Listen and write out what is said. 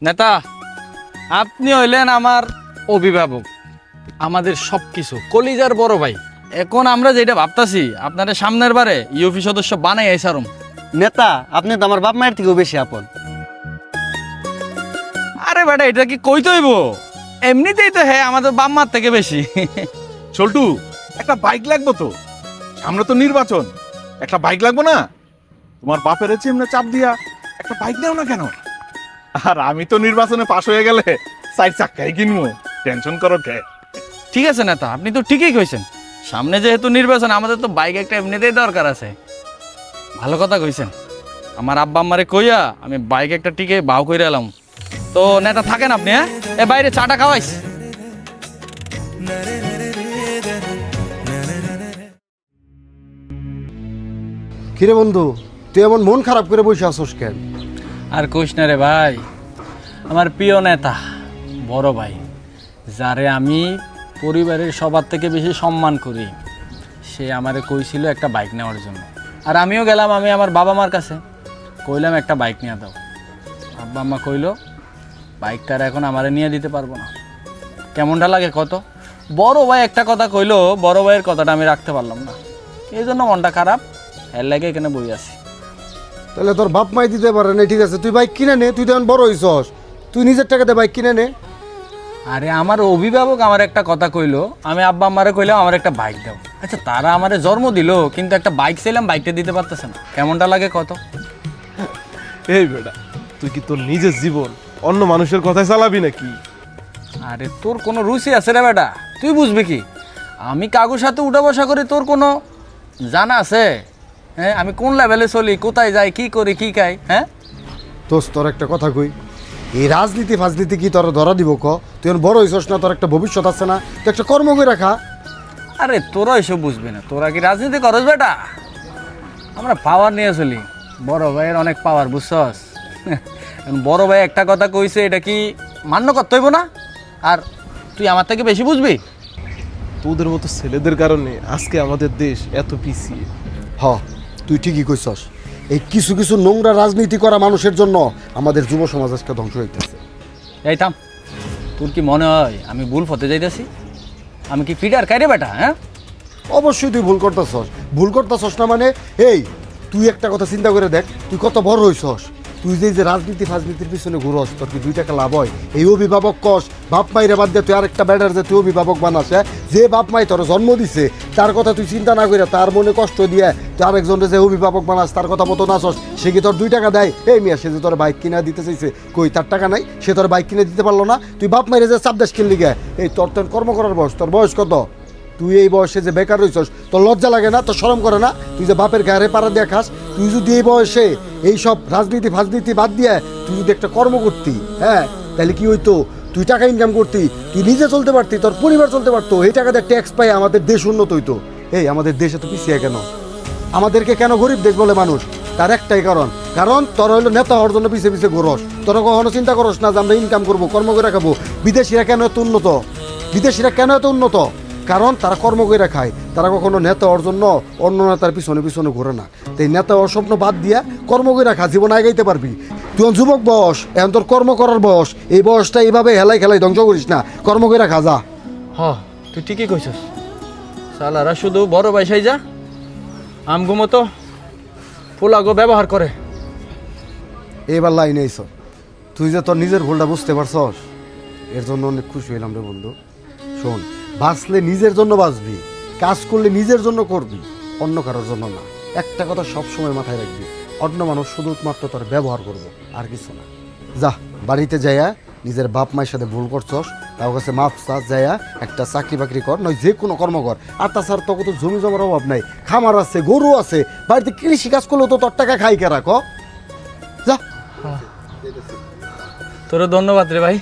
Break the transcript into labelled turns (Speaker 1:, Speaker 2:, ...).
Speaker 1: নেতা, আপনি হইলেন আমার অভিভাবক, আমাদের সব কিছু, কলিজার বড় ভাই। এখন আমরা যেটা ভাবতাছি, আপনারা সামনের বারে ইউপি সদস্য বানাই আইসারম।
Speaker 2: নেতা, আপনি তো আমার বাপ মায়ের থেকেও বেশি আপন।
Speaker 1: আরে বেটা, এটা কি কইতে হইব? এমনিতেই তো হ্যাঁ আমাদের বাম্মার থেকে বেশি।
Speaker 3: চল্টু, একটা বাইক লাগবে তো, সামনে তো নির্বাচন, একটা বাইক লাগবে না? তোমার বাপের এমনি চাপ দিয়া একটা বাইক নাও না কেন? আর আমি তো নির্বাচনে পাশ হয়ে গেলে 4 চাক্কাই কিনবো, টেনশন করো কে?
Speaker 1: ঠিক আছে নেতা, আপনি তো ঠিকই কইছেন। সামনে যেহেতু নির্বাচন, আমাদের তো বাইক একটা এমনিতেই দরকার আছে। ভালো কথা কইছেন। আমার আব্বা আম্মারে কইয়া আমি বাইক একটা টিকে বাউ কইরা এলাম। তো নেতা থাকেন আপনি, হ্যাঁ? এ বাইরে চাটা খাওয়াইস।
Speaker 4: কিরে বন্ধু, তুই এমন মন খারাপ করে বসে আসোস কেন?
Speaker 1: আর কইস না রে ভাই, আমার প্রিয় নেতা, বড় ভাই, যারে আমি পরিবারের সবার থেকে বেশি সম্মান করি, সে আমারে কইছিল একটা বাইক নেওয়ার জন্য। আর আমিও গেলাম, আমি আমার বাবা মার কাছে কইলাম একটা বাইক নিয়ে দাও। আব্বা আম্মা কইলো বাইকটার এখন আমারে নিয়ে দিতে পারবো না। কেমনটা লাগে কত? বড় ভাই একটা কথা কইলো, বড় ভাইয়ের কথাটা আমি রাখতে পারলাম না, এই জন্য মনটা খারাপ। এর লাগে এখানে বই আছি।
Speaker 4: তাহলে তোর বাপ মাই দিতে পারে না, ঠিক আছে, তুই বাইক কিনে নে, তুই তো এখন বড় হইছস, তুই নিজের টাকাতে বাইক কিনে নে।
Speaker 1: আরে আমার অভিভাবক আমার একটা কথা কইলো, আমি আব্বা আম্মারে কইলাম আমার একটা বাইক দাও। আচ্ছা, তারা আমারে জন্ম দিলো, কিন্তু একটা বাইক চাইলাম, বাইকটা দিতে পারতেছে না। কেমনটা লাগে কত?
Speaker 5: এই বেটা, তুই কি তোর নিজের জীবন অন্য মানুষের কথায় চালাবি নাকি?
Speaker 1: আরে তোর কোনো রুচি আছে রে বেটা, তুই বুঝবি কি? আমি কাগজ সাথে উঠা বসা করি, তোর কোনো জানা আছে? হ্যাঁ, আমি কোন লেভেলে চলি, কোথায় যাই, কি করি, কি খাই? হ্যাঁ,
Speaker 4: দোস্ত, তোর একটা কথা কই, এই রাজনীতি ফাজনীতি কি তোর ধরা দিব ক? তুই এখন বড় হইছস না, তোর একটা ভবিষ্যৎ আছে না, তুই একটা কর্ম করে রাখা।
Speaker 1: আরে তোরা এসব বুঝবি না, তোরা কি রাজনীতি করস বেটা? আমরা পাওয়ার নিয়ে চলি, বড় ভাইয়ের অনেক পাওয়ার, বুঝছস? এখন বড় ভাই একটা কথা কইছে, এটা কি মান্য করতে হইব না? আর তুই আমার থেকে বেশি বুঝবি?
Speaker 5: তোদের মতো ছেলেদের কারণে আজকে আমাদের দেশ এত পিছিয়ে।
Speaker 4: হ, তুই ঠিকই কইছস। এই কিছু কিছু নোংরা রাজনীতি করা মানুষের জন্য আমাদের যুব সমাজ আজকে ধ্বংস হইতেছে।
Speaker 1: এই থাম, তোর কি মনে হয় আমি ভুল পথে যাইতেছি? আমি কি ফিডার খাই রে বেটা? হ্যাঁ,
Speaker 4: অবশ্যই তুই ভুল করতেছস। ভুল করতেছস না মানে, এই তুই একটা কথা চিন্তা করে দেখ, তুই কত বড় হইছস, তুই যে রাজনীতি ফাজনীতির পিছনে ঘুরস, তোর কি 2 টাকা লাভ হয়? এই অভিভাবক কস, বাপ মাইরে বাদ দিয়ে তুই আরেকটা ব্যাটার যে তুই অভিভাবক বানাস, যে বাপ মাই তোর জন্ম দিছে তার কথা তুই চিন্তা না করে, তার মনে কষ্ট দিয়ে তুই আরেকজনের যে অভিভাবক বানাস, তার কথা মতো নাচস, সে কি তোর 2 টাকা দেয়? এই মিয়া, সে যে তোর বাইক কিনা দিতে চাইছে, কই তার টাকা নাই, সে তোর বাইক কিনে দিতে পারলো না, তুই বাপ মাইরে যে চাপ দেশ কিনলি গে? এই তোর তো কর্ম করার বয়স, তোর বয়স কত? তুই এই বয়সে যে বেকার রইছস, তোর লজ্জা লাগে না? তোর শরম করে না? তুই যে বাপের গায়ে পাড়া দিয়ে খাস, তুই যদি এই বয়সে এই সব রাজনীতি ফাজনীতি বাদ দিয়ে তুই যদি একটা কর্ম করতি, হ্যাঁ, তাহলে কি হইতো? তুই টাকা ইনকাম করতি, তুই নিজে চলতে পারতি, তোর পরিবার চলতে পারতো, এই টাকা দিয়ে ট্যাক্স পাই আমাদের দেশ উন্নত হইতো। এই আমাদের দেশে তো পিছিয়ে কেন? আমাদেরকে কেন গরিব দেশ বলে মানুষ? তার একটাই কারণ, কারণ তোর হইলো নেতা হওয়ার জন্য পিছিয়ে পিছিয়ে ঘোরস। তোরা কখনো চিন্তা করস না যে আমরা ইনকাম করবো, কর্ম করে খাবো। বিদেশিরা কেন এত উন্নত? বিদেশিরা কেন এত উন্নত? কারণ তারা কর্ম করে খায়। তারা কখনো নেতা হওয়ার জন্য অন্য নেতার পিছনে পিছনে ঘোরে না। তাই নেতা হওয়ার স্বপ্ন বাদ দিয়া কর্ম করে খা, জীবন আগাইতে পারবি। তুই যুবক বয়স, এখন তোর কর্ম করার বয়স, এই বয়সটা এইভাবে হেলাই খেলাই ধ্বংস করিস না, কর্ম করে খা, যা।
Speaker 1: হ, তুই ঠিকই কইছস। সালারা শুধু বড় ভাই সাই যা, আমগো মতো ফুলাগো ব্যবহার করে।
Speaker 4: এইবার লাইনে আইস, তুই যে তোর নিজের ভুলটা বুঝতে পারছস, এর জন্য অনেক খুশি হইলাম রে বন্ধু। শোন, বাঁচলে নিজের জন্য বাঁচবি, কাজ করলে নিজের জন্য করবি, অন্য কারোর জন্য না। একটা কথা সবসময় মাথায় রাখবি, অন্য মানুষ শুধুমাত্র তোর ব্যবহার করবো, আর কিছু না। যা, বাড়িতে যাইয়া নিজের বাপ মায়ের সাথে ভুল করছস, তার কাছে মাফ চা, যাইয়া একটা চাকরি বাকরি কর, নয় যে কোনো কর্ম কর। আর তাছাড়া তোকে তো জমি জমার অভাব নাই, খামার আছে, গরু আছে, বাড়িতে কৃষি কাজ করলেও তো তোর টাকা খাই কে রাখ। যা।
Speaker 1: তোর ধন্যবাদ রে ভাই।